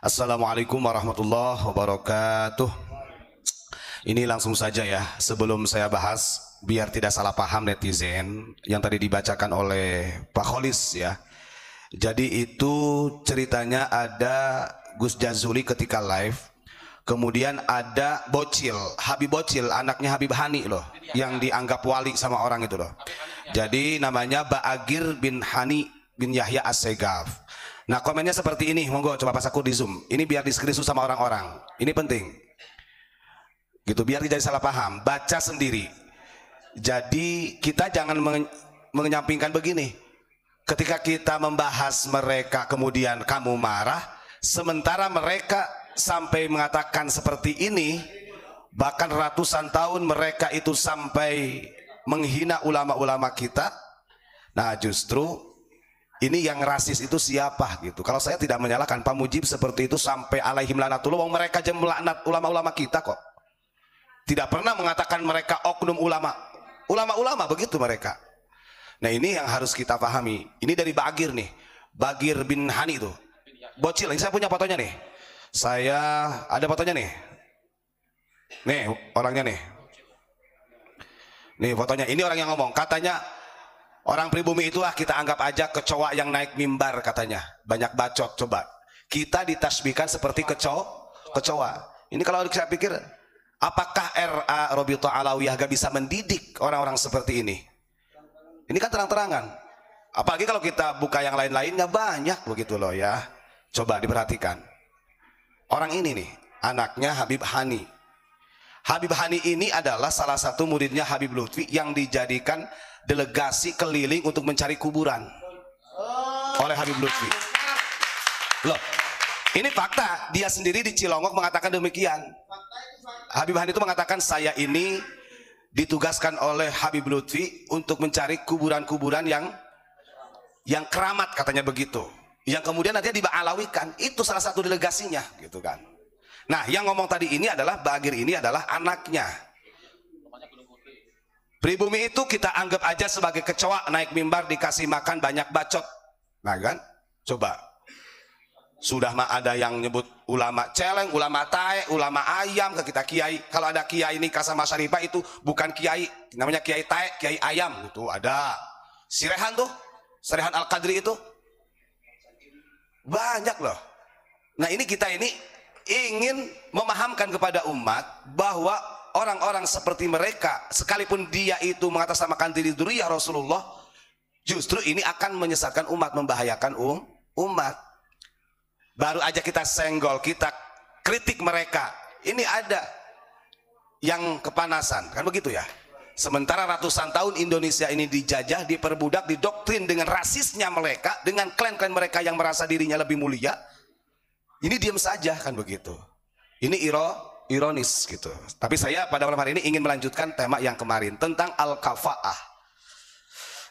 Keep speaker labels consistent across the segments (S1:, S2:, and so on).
S1: Assalamualaikum warahmatullahi wabarakatuh. Ini langsung saja ya, sebelum saya bahas, biar tidak salah paham netizen yang tadi dibacakan oleh Pak Kholis ya. Jadi itu ceritanya ada Gus Jazuli ketika live, kemudian ada Bocil, Habib Bocil, anaknya Habib Hani loh, yang dianggap wali sama orang itu loh. Jadi namanya Ba'agir bin Hani bin Yahya As-Segaf. Nah komennya seperti ini, monggo coba pas aku di zoom. Ini biar di screenshot sama orang-orang. Ini penting. Gitu biar tidak salah paham. Baca sendiri. Jadi kita jangan menyampingkan begini. Ketika kita membahas mereka kemudian kamu marah, sementara mereka sampai mengatakan seperti ini, bahkan ratusan tahun mereka itu sampai menghina ulama-ulama kita. Nah justru ini yang rasis itu siapa gitu. Kalau saya tidak menyalahkan Pak Mujib seperti itu sampai alaihim lanatullah, mereka aja melaknat ulama-ulama kita kok. Tidak pernah mengatakan mereka oknum ulama. Ulama-ulama begitu mereka. Nah ini yang harus kita pahami. Ini dari Ba'agir nih, Ba'agir bin Hani itu Bocil. Ini saya punya fotonya nih. Saya ada fotonya nih. Nih orangnya nih. Nih fotonya. Ini orang yang ngomong. Katanya orang pribumi itulah kita anggap aja kecoa yang naik mimbar katanya. Banyak bacot coba. Kita ditasbihkan seperti kecoa. Ini kalau saya pikir, apakah RA Robiqah Alawiyah gak bisa mendidik orang-orang seperti ini? Ini kan terang-terangan. Apalagi kalau kita buka yang lain-lainnya banyak begitu loh ya. Coba diperhatikan. Orang ini nih, anaknya Habib Hani. Habib Hani ini adalah salah satu muridnya Habib Lutfi yang dijadikan delegasi keliling untuk mencari kuburan oleh Habib Lutfi. Loh, ini fakta. Dia sendiri di Cilongok mengatakan demikian. Habib Hani itu mengatakan, saya ini ditugaskan oleh Habib Lutfi untuk mencari kuburan-kuburan yang keramat katanya begitu. Yang kemudian nanti dibaalawikan. Itu salah satu delegasinya gitu kan. Nah, yang ngomong tadi ini adalah Ba'agir, ini adalah anaknya. Pribumi itu kita anggap aja sebagai kecoa naik mimbar dikasih makan banyak bacot. Nah kan? Coba. Sudah mah ada yang nyebut ulama celeng, ulama tae, ulama ayam ke kita kiai. Kalau ada kiai nikah sama Syarifah itu bukan kiai, namanya kiai tae, kiai ayam gitu. Ada. Si Rehan tuh, si Rehan Al-Qadri itu. Banyak loh. Nah ini kita ini ingin memahamkan kepada umat bahwa orang-orang seperti mereka, sekalipun dia itu mengatasnamakan diri dzurriyyah Rasulullah, justru ini akan menyesatkan umat, membahayakan umat. Baru aja kita senggol, kita kritik mereka, ini ada yang kepanasan, kan begitu ya. Sementara ratusan tahun Indonesia ini dijajah, diperbudak, didoktrin dengan rasisnya mereka, dengan klan-klan mereka yang merasa dirinya lebih mulia. Ini diam saja, kan begitu. Ini ironis gitu. Tapi saya pada malam hari ini ingin melanjutkan tema yang kemarin tentang al-kafa'ah.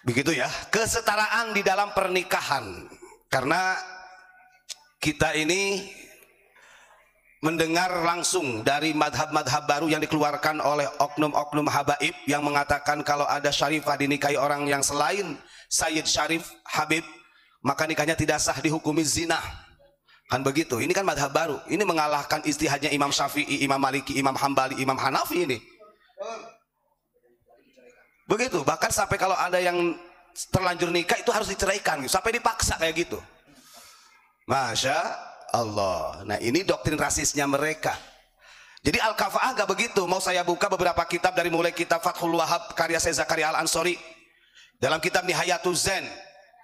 S1: Begitu ya, kesetaraan di dalam pernikahan. Karena kita ini mendengar langsung dari madhab-madhab baru yang dikeluarkan oleh oknum-oknum habaib yang mengatakan kalau ada syarifah dinikahi orang yang selain Sayyid Syarif Habib, maka nikahnya tidak sah, dihukumi zina. Kan begitu, ini kan madhab baru. Ini mengalahkan istihadnya Imam Syafi'i, Imam Maliki, Imam Hambali, Imam Hanafi ini. Begitu, bahkan sampai kalau ada yang terlanjur nikah itu harus diceraikan, sampai dipaksa kayak gitu. Masya Allah. Nah ini doktrin rasisnya mereka. Jadi al-kafa'ah gak begitu. Mau saya buka beberapa kitab, dari mulai kitab Fathul Wahab karya Syekh Zakaria Al-Ansori, dalam kitab Nihayatuz Zen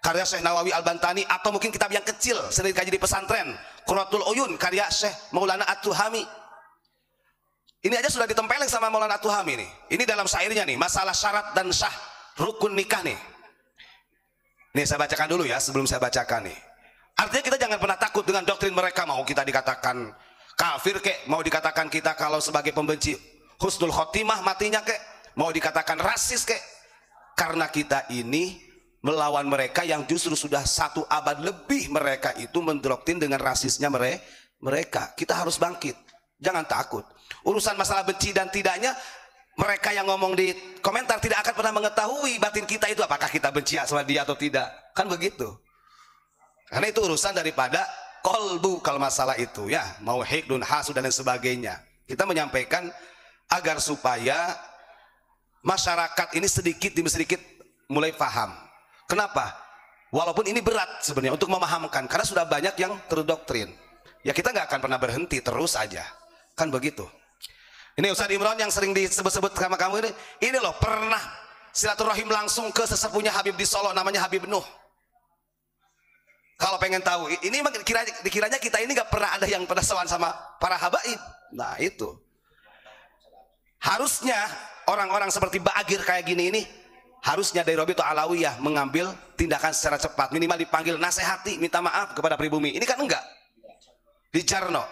S1: karya Syekh Nawawi Al-Bantani, atau mungkin kitab yang kecil sering dikaji di pesantren, Qurratul Uyun karya Syekh Maulana At-Tuhami. Ini aja sudah ditempeleng sama Maulana At-Tuhami nih. Ini dalam syairnya nih, masalah syarat dan sah rukun nikah nih. Nih saya bacakan dulu ya sebelum saya bacakan nih. Artinya kita jangan pernah takut dengan doktrin mereka. Mau kita dikatakan kafir kek, mau dikatakan kita kalau sebagai pembenci husnul khotimah matinya kek, mau dikatakan rasis kek. Karena kita ini melawan mereka yang justru sudah 1 abad lebih mereka itu mendoktrin dengan rasisnya mereka. Kita harus bangkit, jangan takut. Urusan masalah benci dan tidaknya, mereka yang ngomong di komentar tidak akan pernah mengetahui batin kita itu apakah kita benci sama dia atau tidak. Kan begitu. Karena itu urusan daripada kolbu kalau masalah itu ya, mau hikdun, hasud dan lain sebagainya. Kita menyampaikan agar supaya masyarakat ini sedikit demi sedikit mulai paham. Kenapa? Walaupun ini berat sebenarnya untuk memahamkan, karena sudah banyak yang terdoktrin. Ya kita nggak akan pernah berhenti, terus aja. Kan begitu. Ini Ustaz Imron yang sering disebut-sebut sama kamu ini loh pernah silaturahim langsung ke sesepunya Habib di Solo, namanya Habib Nuh. Kalau pengen tahu, ini dikiranya kita ini nggak pernah ada yang pernah sowan sama para habaib. Nah itu. Harusnya orang-orang seperti Ba'agir kayak gini ini, harusnya dari Robitul Alawiyah mengambil tindakan secara cepat, minimal dipanggil nasihati, minta maaf kepada pribumi. Ini kan enggak. Di Jarno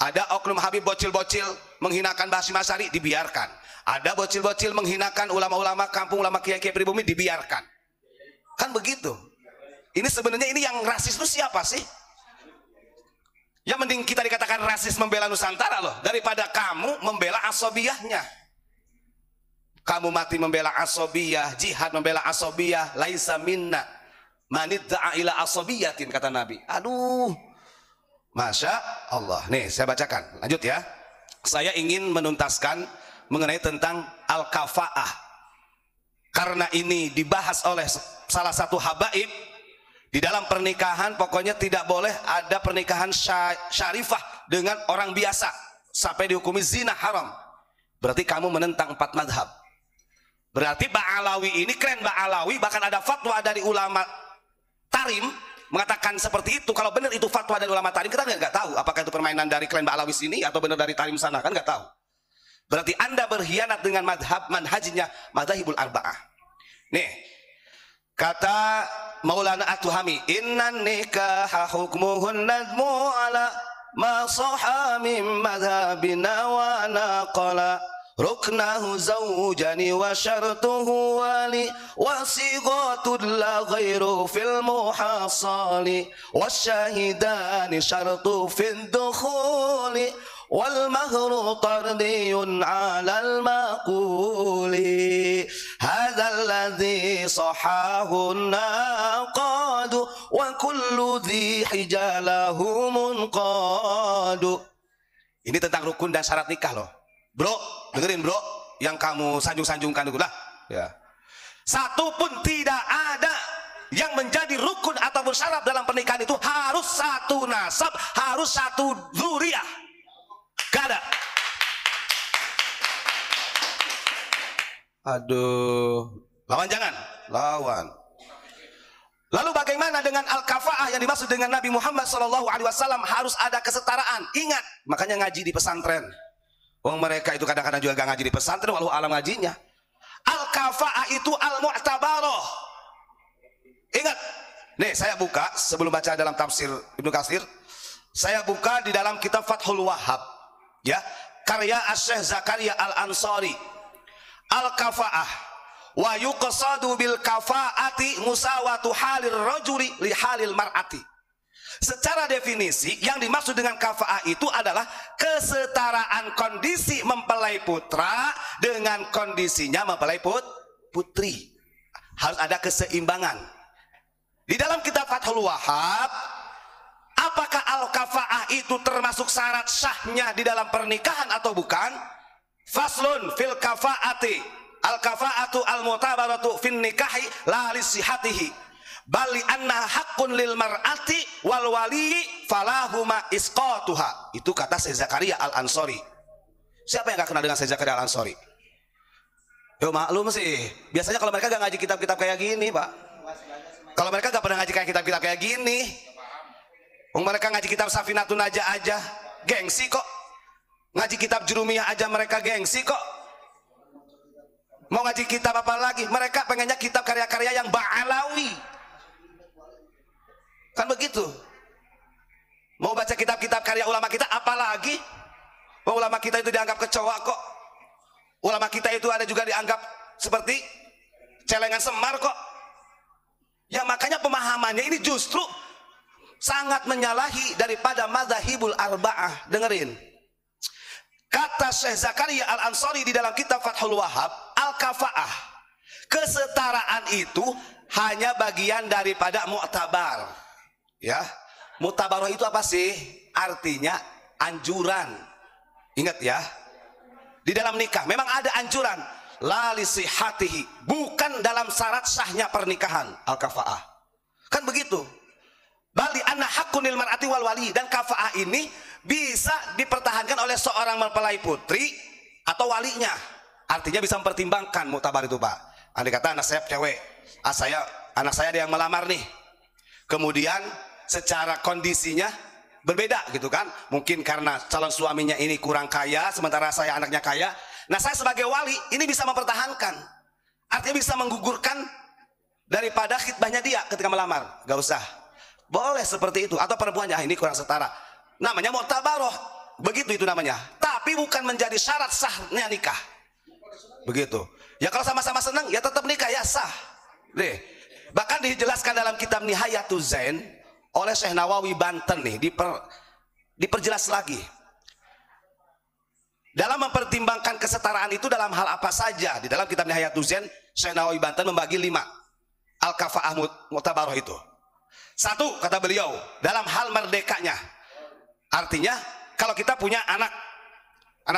S1: ada oknum Habib bocil-bocil menghinakan Basim Asy'ari, dibiarkan. Ada bocil-bocil menghinakan ulama-ulama kampung, ulama kiai-kiai pribumi, dibiarkan. Kan begitu. Ini sebenarnya ini yang rasis itu siapa sih? Ya mending kita dikatakan rasis membela Nusantara loh, daripada kamu membela asobiyahnya. Kamu mati membela asobiyah, jihad membela asobiyah, laisa minna manidda'a ila asobiyatin, kata Nabi. Aduh, Masya Allah. Nih saya bacakan, lanjut ya. Saya ingin menuntaskan mengenai tentang al-kafa'ah, karena ini dibahas oleh salah satu habaib. Di dalam pernikahan pokoknya tidak boleh ada pernikahan syarifah dengan orang biasa sampai dihukumi zina, haram. Berarti kamu menentang 4 madhab. Berarti Ba'alawi ini keren, Ba'alawi bahkan ada fatwa dari ulama Tarim mengatakan seperti itu. Kalau benar itu fatwa dari ulama Tarim, kita nggak tahu apakah itu permainan dari klan Ba'alawi sini atau benar dari Tarim sana, kan nggak tahu. Berarti Anda berkhianat dengan manhajnya madzhabul arba'ah. Nih kata Maulana At-Tuhami, innan nikaha hukmuhun nadmu ala ma sahha min madhabina wa naqala ruknahu zawjani wa syartuhu wali wa sighatul la ghairu fil muhasali wasyahidani syartu fid dukhuli wal mahru tardiyun 'alal maquli hadzal ladzi sahahu naqadu wa kullu dhi hijalahu munqadu. Ini tentang rukun dan syarat nikah loh. Bro, dengerin bro, yang kamu sanjung-sanjungkan dulu lah ya. Satu pun tidak ada yang menjadi rukun ataupun syarat dalam pernikahan itu harus satu nasab, harus satu dzuriyah. Gak ada. Aduh, lawan jangan, lawan. Lalu bagaimana dengan al-kafa'ah yang dimaksud dengan Nabi Muhammad SAW? Harus ada kesetaraan. Ingat, makanya ngaji di pesantren. Wong mereka itu kadang-kadang juga gak ngaji di pesantren, walau alam ngajinya. Al-kafa'ah itu al-mu'tabaroh. Ingat, nih saya buka sebelum baca dalam tafsir Ibnu Katsir, saya buka di dalam kitab Fathul Wahhab, ya, karya Asy-Syaikh Zakaria Al-Ansari. Al-kafa'ah wa yuqsadu bil kafa'ati musawatu halir rajuli li halil mar'ati. Secara definisi yang dimaksud dengan kafa'ah itu adalah kesetaraan kondisi mempelai putra dengan kondisinya mempelai putri. Harus ada keseimbangan. Di dalam kitab Fathul Wahhab, apakah al-kafa'ah itu termasuk syarat sahnya di dalam pernikahan atau bukan? Faslun fil kafa'ati, al-kafa'atu al-mutabaratu fin nikahi la li sihatihi bali anna haqqun lil mar'ati wal wali falahuma isqatuha. Itu kata Syekh Zakaria Al-Ansari. Siapa yang gak kenal dengan Syekh Zakaria Al-Ansari? Yo maklum sih, biasanya kalau mereka gak ngaji kitab-kitab kayak gini Pak, kalau mereka gak pernah ngaji kayak kitab-kitab kayak gini, mereka ngaji kitab Safinatun Najah aja gengsi kok, ngaji kitab Jurumiyah aja mereka gengsi kok, mau ngaji kitab apa lagi? Mereka pengennya kitab karya-karya yang Ba'alawi, kan begitu. Mau baca kitab-kitab karya ulama kita apalagi? Ulama kita itu dianggap kecoa kok. Ulama kita itu ada juga dianggap seperti celengan semar kok. Ya makanya pemahamannya ini justru sangat menyalahi daripada madzhabul arba'ah. Dengerin. Kata Syekh Zakaria Al-Ansari di dalam kitab Fathul Wahhab, al-kafa'ah, kesetaraan itu hanya bagian daripada mu'tabar. Ya, Mutabaroh itu apa sih? Artinya anjuran. Ingat ya, di dalam nikah memang ada anjuran. La lisihatihi, bukan dalam syarat sahnya pernikahan. Al-kafaah. Kan begitu. Bali anna haqqunil mar'ati wal wali, dan kafaah ini bisa dipertahankan oleh seorang mempelai putri atau walinya. Artinya bisa mempertimbangkan muktabar itu, Pak. Andai kata anak saya cewek, anak saya ada yang melamar nih. Kemudian secara kondisinya berbeda gitu kan. Mungkin karena calon suaminya ini kurang kaya, sementara saya anaknya kaya. Nah, saya sebagai wali ini bisa mempertahankan. Artinya bisa menggugurkan daripada khitbahnya dia ketika melamar. Gak usah. Boleh seperti itu. Atau perempuannya, ini kurang setara. Namanya muktabaroh. Begitu itu namanya. Tapi bukan menjadi syarat sahnya nikah. Begitu. Ya kalau sama-sama senang, ya tetap nikah, ya sah. Deh. Bahkan dijelaskan dalam kitab Nihayatuz Zain oleh Syekh Nawawi Banten nih. Diperjelas lagi. Dalam mempertimbangkan kesetaraan itu dalam hal apa saja. Di dalam kitab Nihayatuz Zain, Syekh Nawawi Banten membagi 5 al-kafa'ah muktabaroh itu. 1, kata beliau, dalam hal merdekanya. Artinya kalau kita punya anak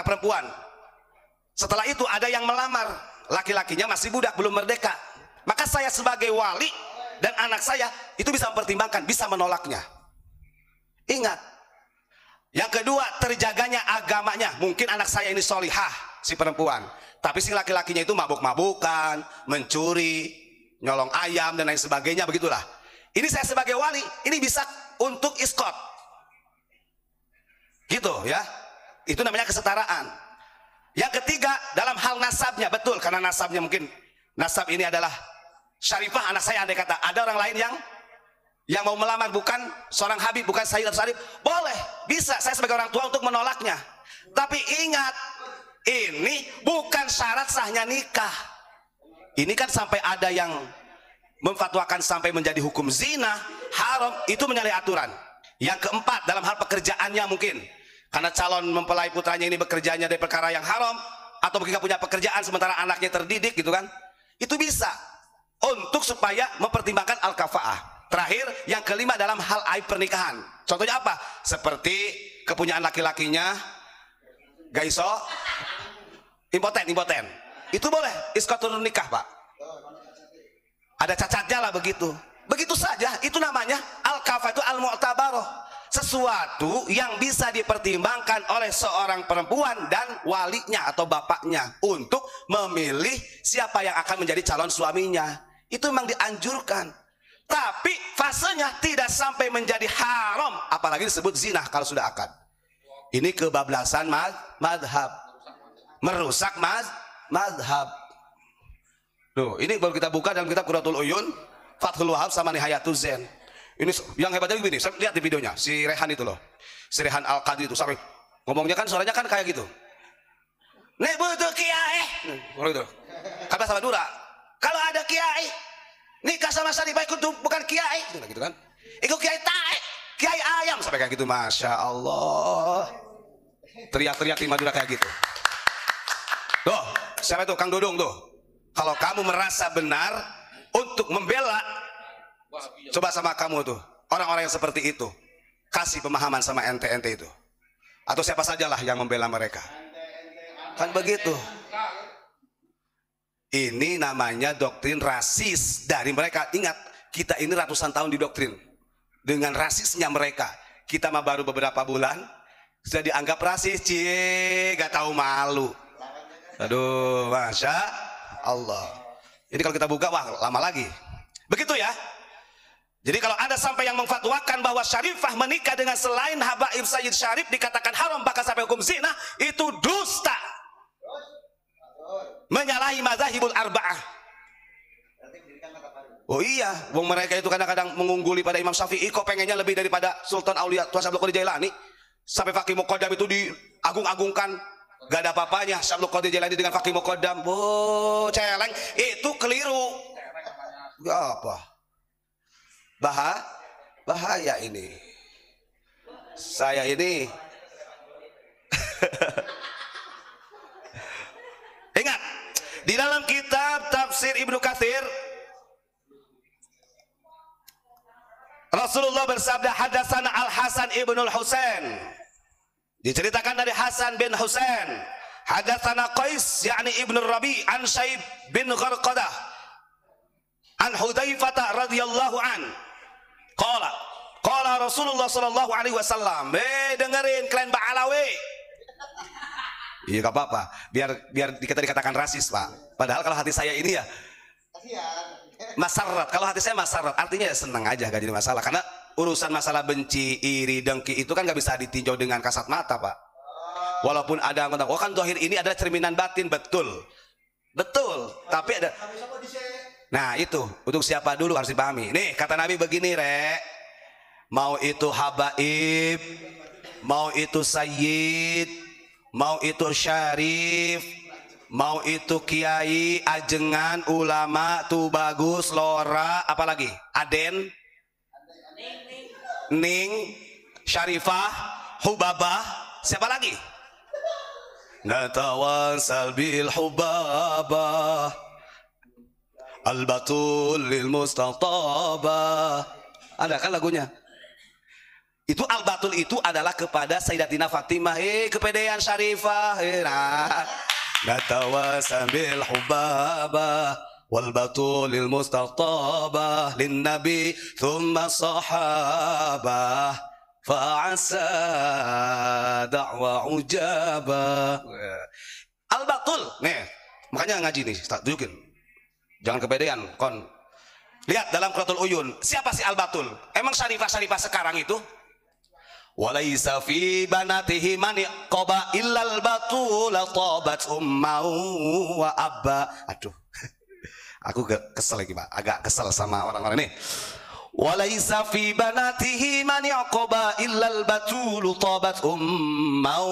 S1: perempuan, setelah itu ada yang melamar, laki-lakinya masih budak, belum merdeka, maka saya sebagai wali dan anak saya itu bisa mempertimbangkan, bisa menolaknya. Ingat. Yang kedua, terjaganya agamanya. Mungkin anak saya ini solihah, si perempuan, tapi si laki-lakinya itu mabuk-mabukan, mencuri, nyolong ayam dan lain sebagainya, begitulah. Ini saya sebagai wali, ini bisa untuk iskot. Gitu ya. Itu namanya kesetaraan. Yang ketiga, dalam hal nasabnya. Betul, karena nasabnya mungkin, nasab ini adalah syarifah anak saya, andai kata ada orang lain yang mau melamar, bukan seorang habib, bukan sayyid atau syarif, boleh, bisa saya sebagai orang tua untuk menolaknya. Tapi ingat, ini bukan syarat sahnya nikah. Ini kan sampai ada yang memfatwakan sampai menjadi hukum zina, haram, itu menyalahi aturan. Yang keempat, dalam hal pekerjaannya mungkin, karena calon mempelai putranya ini bekerjanya dari perkara yang haram, atau mungkin punya pekerjaan sementara anaknya terdidik gitu kan, itu bisa untuk supaya mempertimbangkan al-kafa'ah. Terakhir, yang kelima, dalam hal aib pernikahan. Contohnya apa? Seperti kepunyaan laki-lakinya gak iso, impoten. Itu boleh iskotur nikah, Pak. Ada cacatnya lah begitu. Begitu saja, itu namanya al-kafah, itu al-mu'tabaroh. Sesuatu yang bisa dipertimbangkan oleh seorang perempuan dan walinya atau bapaknya untuk memilih siapa yang akan menjadi calon suaminya. Itu memang dianjurkan. Tapi fasenya tidak sampai menjadi haram, apalagi disebut zina kalau sudah akad. Ini kebablasan madhab, merusak madhab. Tuh, ini baru kita buka dalam kitab Qurratul Uyun, Fathul Wahab sama Nihayatuz Zain. Ini yang hebatnya begini, saya lihat di videonya, si Rehan itu loh, si Rehan Al-Qadri itu sampai ngomongnya kan suaranya kan kayak gitu. Nek butuh kiai, gitu. Kan bahasa Madura. Kalau ada kiai nikah sama Syarifah ikut bukan kiai, gitu kan? Ikut kiai tae, kiai ayam sampai kayak gitu, masya Allah. Teriak-teriak di Madura kayak gitu. Tuh, siapa itu Kang Dodong tuh? Kalau kamu merasa benar untuk membela, coba sama kamu tuh orang-orang yang seperti itu, kasih pemahaman sama ente-ente itu, atau siapa sajalah yang membela mereka. Kan begitu. Ini namanya doktrin rasis dari mereka. Ingat, kita ini ratusan tahun didoktrin dengan rasisnya mereka. Kita mah baru beberapa bulan sudah dianggap rasis, cie, gak tahu malu. Aduh, masya Allah. Ini kalau kita buka, wah lama lagi. Begitu ya. Jadi kalau ada sampai yang memfatwakan bahwa Syarifah menikah dengan selain habaib Sayyid Syarif dikatakan haram bahkan sampai hukum zina, itu dusta. Menyalahi mazhabul arba'ah. Oh iya, wong mereka itu kadang-kadang mengungguli pada Imam Syafi'i, kok pengennya lebih daripada Sultan Aulia Tuan Syekh Abdul Qadir Jailani. Sampai Faqih Muqaddam itu diagung-agungkan. Gak ada apa-apanya Syekh Abdul Qadir Jailani dengan Faqih Muqaddam. Oh, celeng, itu keliru. Gak apa. Bahaya ini. Saya ini ingat, di dalam kitab tafsir Ibnu Katsir Rasulullah bersabda, hadatsana Al-Hasan ibnul Husain. Diceritakan dari Hasan bin Husain. Hadatsana Qais yakni Ibnu Rabi an Syaib bin Gharqadah an Hudzaifah radhiyallahu an. Qala Rasulullah sallallahu alaihi wasallam. Dengerin kalian Pak Alawi. Iya enggak apa-apa. Biar kita dikatakan rasis, Pak. Padahal kalau hati saya ini ya masarat. Kalau hati saya masarat, artinya ya senang aja, gak jadi masalah. Karena urusan masalah benci, iri, dengki itu kan gak bisa ditinjau dengan kasat mata, Pak. Walaupun ada yang oh kan zahir ini adalah cerminan batin, betul. Betul, tapi ada. Nah itu, untuk siapa dulu harus dipahami. Nih, kata Nabi begini, Rek. Mau itu habaib, mau itu sayyid, mau itu syarif, mau itu kiai, ajengan, ulama, tuh bagus, lora, apalagi? Aden, Ning, Syarifah, Hubabah, siapa lagi? Natawasal bil hubabah al-batul lil mustatabah. Ada kan lagunya? Itu al-batul itu adalah kepada Sayyidatina Fatimah. Kepedean Syarifah. Nah, natawasal bil hubabah wal batul lil mustatabah lin nabi thumma sahabah fa'asa da'wa ujabah. Al-batul nih, makanya ngaji nih, tak tunjukin, jangan kepedean kon. Lihat dalam Quratul Uyun, siapa sih al-batul? Emang syarifah sekarang itu? Walaisa fi banatihi mani qaba illal batul tabat ummau wa abba. Aduh, aku kesel lagi, Pak, agak kesel sama orang-orang ini. Walaisa fi banatihi man yaqaba illal batul tabat ummau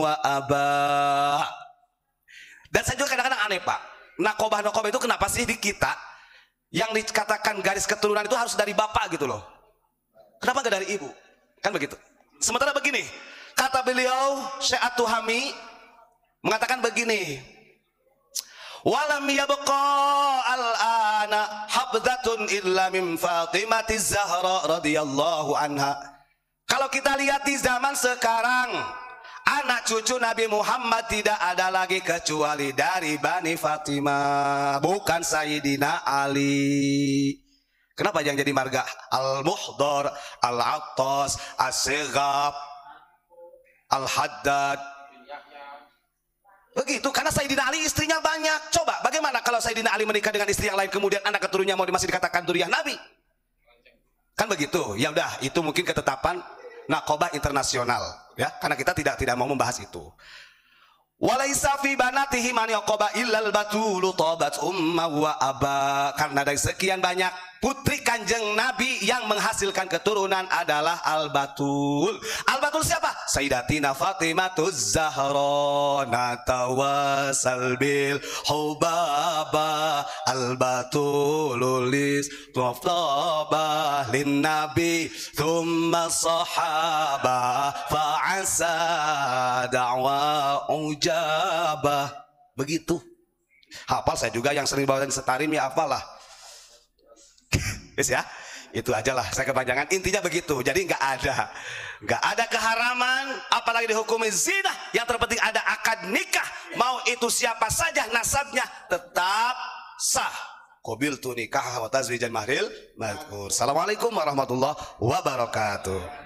S1: wa aba. Dan saya juga kadang-kadang aneh, Pak. Nakobah itu kenapa sih di kita yang dikatakan garis keturunan itu harus dari bapak gitu loh? Kenapa gak dari ibu? Kan begitu. Sementara begini, kata beliau Syekh At-Tuhami mengatakan begini, walam yabqa al-ana habdatun illa min Fatimati Zahra radhiyallahu anha. Kalau kita lihat di zaman sekarang, anak cucu Nabi Muhammad tidak ada lagi kecuali dari Bani Fatimah, bukan Sayyidina Ali. Kenapa yang jadi marga? Al-Muhdar, Al-Attas, As-Sighab, Al-Haddad. Begitu, karena Sayyidina Ali istrinya banyak. Coba, bagaimana kalau Sayyidina Ali menikah dengan istri yang lain, kemudian anak keturunannya mau masih dikatakan dzurriyyah Nabi? Kan begitu. Ya udah, itu mungkin ketetapan nakobah internasional, ya. Karena kita tidak mau membahas itu. Walaisa fi banatihi man yaqaba illal batul tabat umma wa aba. Karena dari sekian banyak putri Kanjeng Nabi yang menghasilkan keturunan adalah al-batul. Al-batul siapa? Sayyidatina Fatimahuz Zahra. Natawasal bil hubaba al-batul lis tuftaba lin nabi thumma sahaba fa'asa da'wa ujabah. Begitu. Hafal saya juga, yang sering bawain setarim ya hafal lah. Yes, ya, itu aja lah, saya kepanjangan. Intinya begitu. Jadi nggak ada keharaman, apalagi dihukumi zina. Yang terpenting ada akad nikah, mau itu siapa saja nasabnya tetap sah. Qabiltu nikah wa tazwijan mahril madhkur. Assalamualaikum warahmatullahi wabarakatuh.